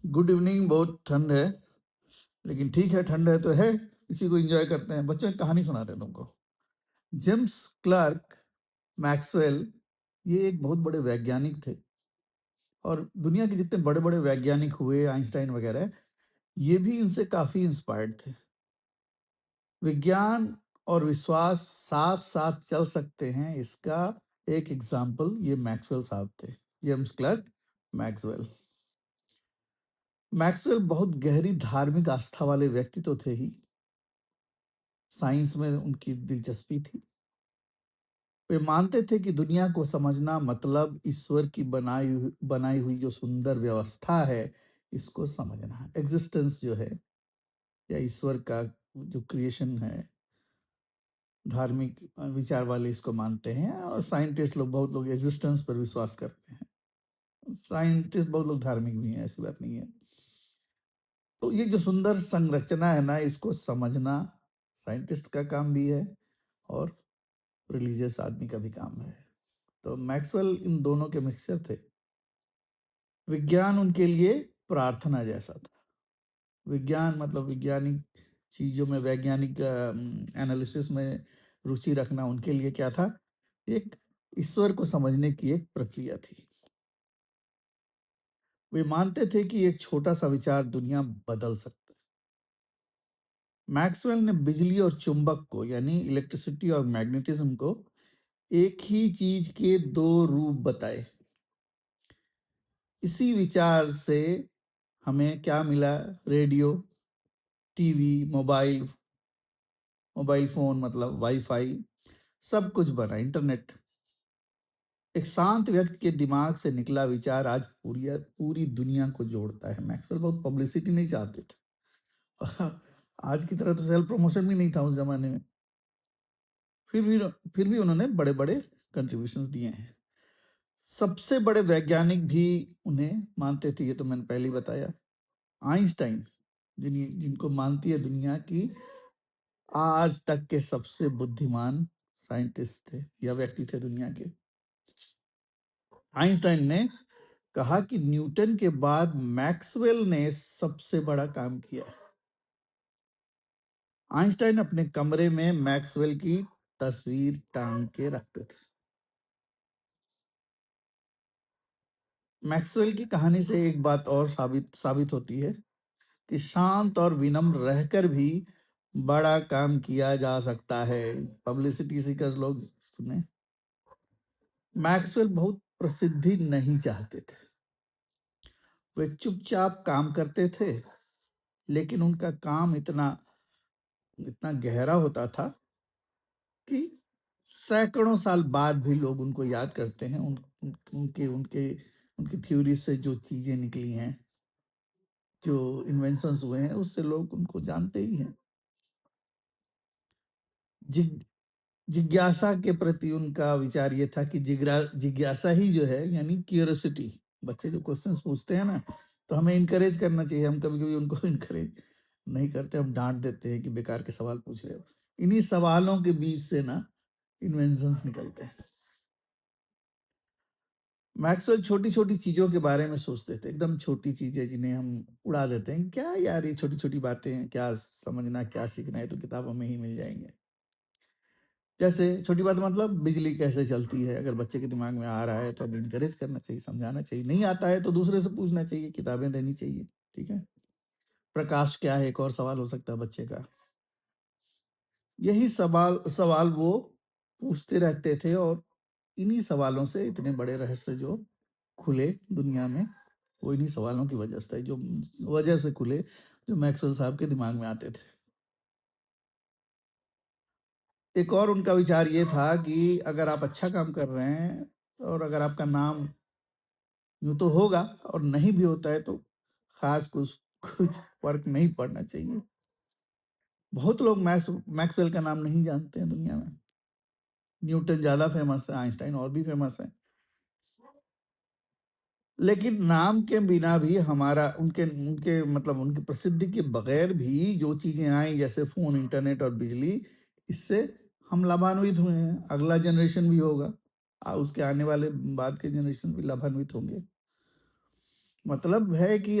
Good evening. बहुत ठंड है, लेकिन ठीक है, ठंड है तो है, इसी को एंजॉय करते हैं। बच्चों, एक कहानी सुनाते हैं तुमको। जेम्स क्लार्क मैक्सवेल, ये एक बहुत बड़े वैज्ञानिक थे। और दुनिया के जितने बड़े बड़े वैज्ञानिक हुए, आइंस्टाइन वगैरह, ये भी इनसे काफी इंस्पायर्ड थे। विज्ञान और विश्वास साथ साथ चल सकते हैं, इसका एक एग्जाम्पल ये मैक्सवेल साहब थे। James Clark Maxwell. मैक्सवेल बहुत गहरी धार्मिक आस्था वाले व्यक्ति तो थे ही, साइंस में उनकी दिलचस्पी थी। वे मानते थे कि दुनिया को समझना मतलब ईश्वर की बनाई हुई जो सुंदर व्यवस्था है, इसको समझना। एग्जिस्टेंस जो है, या ईश्वर का जो क्रिएशन है, धार्मिक विचार वाले इसको मानते हैं। और साइंटिस्ट लोग, बहुत लोग एग्जिस्टेंस पर विश्वास करते हैं। साइंटिस्ट बहुत लोग धार्मिक भी हैं, ऐसी बात नहीं है। तो ये जो सुंदर संरचना है ना, इसको समझना साइंटिस्ट का काम भी है और रिलीजियस आदमी का भी काम है। तो मैक्सवेल इन दोनों के मिक्सचर थे। विज्ञान उनके लिए प्रार्थना जैसा था। विज्ञान मतलब वैज्ञानिक चीजों में, वैज्ञानिक एनालिसिस में रुचि रखना उनके लिए क्या था? एक ईश्वर को समझने की एक प्रक्रिया थी। वे मानते थे कि एक छोटा सा विचार दुनिया बदल सकता है। मैक्सवेल ने बिजली और चुंबक को, यानी इलेक्ट्रिसिटी और मैग्नेटिज्म को, एक ही चीज के दो रूप बताए। इसी विचार से हमें क्या मिला? रेडियो, टीवी, मोबाइल फोन मतलब वाईफाई, सब कुछ बना, इंटरनेट। एक शांत व्यक्ति के दिमाग से निकला विचार आज पूरी पूरी दुनिया को जोड़ता है। मैक्सवेल बहुत पब्लिसिटी नहीं चाहते थे। आज की तरह तो सेल्फ प्रमोशन भी नहीं था उस जमाने में। फिर भी फिर भी उन्होंने बड़े बड़े कंट्रीब्यूशंस दिए हैं। सबसे बड़े वैज्ञानिक भी उन्हें मानते थे, ये तो मैंने पहले ही बताया। आइंस्टाइन, जिनको मानती है दुनिया की आज तक के सबसे बुद्धिमान साइंटिस्ट थे या व्यक्ति थे दुनिया के। आइंस्टाइन ने कहा कि न्यूटन के बाद मैक्सवेल ने सबसे बड़ा काम किया। आइंस्टाइन अपने कमरे में मैक्सवेल की तस्वीर टांग के रखते थे। मैक्सवेल की कहानी से एक बात और साबित होती है कि शांत और विनम्र रहकर भी बड़ा काम किया जा सकता है। पब्लिसिटी सीकर्स लोग सुने। मैक्सवेल बहुत प्रसिद्धि नहीं चाहते थे। वे चुपचाप काम करते थे, लेकिन उनका काम इतना इतना गहरा होता था कि सैकड़ों साल बाद भी लोग उनको याद करते हैं। उनके उनके उनकी थ्योरी से जो चीजें निकली हैं, जो इन्वेंशंस हुए हैं, उससे लोग उनको जानते ही हैं। जिग जिज्ञासा के प्रति उनका विचार ये था कि जिज्ञासा ही जो है, यानी क्यूरियोसिटी। बच्चे जो क्वेश्चंस पूछते हैं ना, तो हमें इनकरेज करना चाहिए। हम कभी कभी उनको इनकरेज नहीं करते, हम डांट देते हैं कि बेकार के सवाल पूछ रहे हो। इन्हीं सवालों के बीच से ना इन्वेंशंस निकलते हैं। मैक्सवेल छोटी छोटी चीजों के बारे में सोचते थे, एकदम छोटी चीजें जिन्हें हम उड़ा देते हैं। क्या यार, ये छोटी छोटी बातें हैं, क्या समझना, क्या सीखना है, तो किताबों में ही मिल जाएंगे। जैसे छोटी बात मतलब बिजली कैसे चलती है, अगर बच्चे के दिमाग में आ रहा है तो हमें इनकरेज करना चाहिए, समझाना चाहिए। नहीं आता है तो दूसरे से पूछना चाहिए, किताबें देनी चाहिए। ठीक है। प्रकाश क्या है, एक और सवाल हो सकता है बच्चे का। यही सवाल सवाल वो पूछते रहते थे, और इन्हीं सवालों से इतने बड़े रहस्य जो खुले दुनिया में, वो इन्हीं सवालों की वजह से, जो वजह से खुले, जो मैक्सवेल साहब के दिमाग में आते थे। एक और उनका विचार ये था कि अगर आप अच्छा काम कर रहे हैं, और अगर आपका नाम यूं तो होगा, और नहीं भी होता है तो खास कुछ कुछ फर्क नहीं पड़ना चाहिए। बहुत लोग मैक्सवेल का नाम नहीं जानते हैं दुनिया में। न्यूटन ज्यादा फेमस है, आइंस्टाइन और भी फेमस है। लेकिन नाम के बिना भी हमारा, उनके उनके मतलब उनकी प्रसिद्धि के बगैर भी जो चीजें आई, जैसे फोन, इंटरनेट और बिजली, इससे हम लाभान्वित हुए हैं। अगला जनरेशन भी होगा, उसके आने वाले बाद के जनरेशन भी लाभान्वित होंगे। मतलब है कि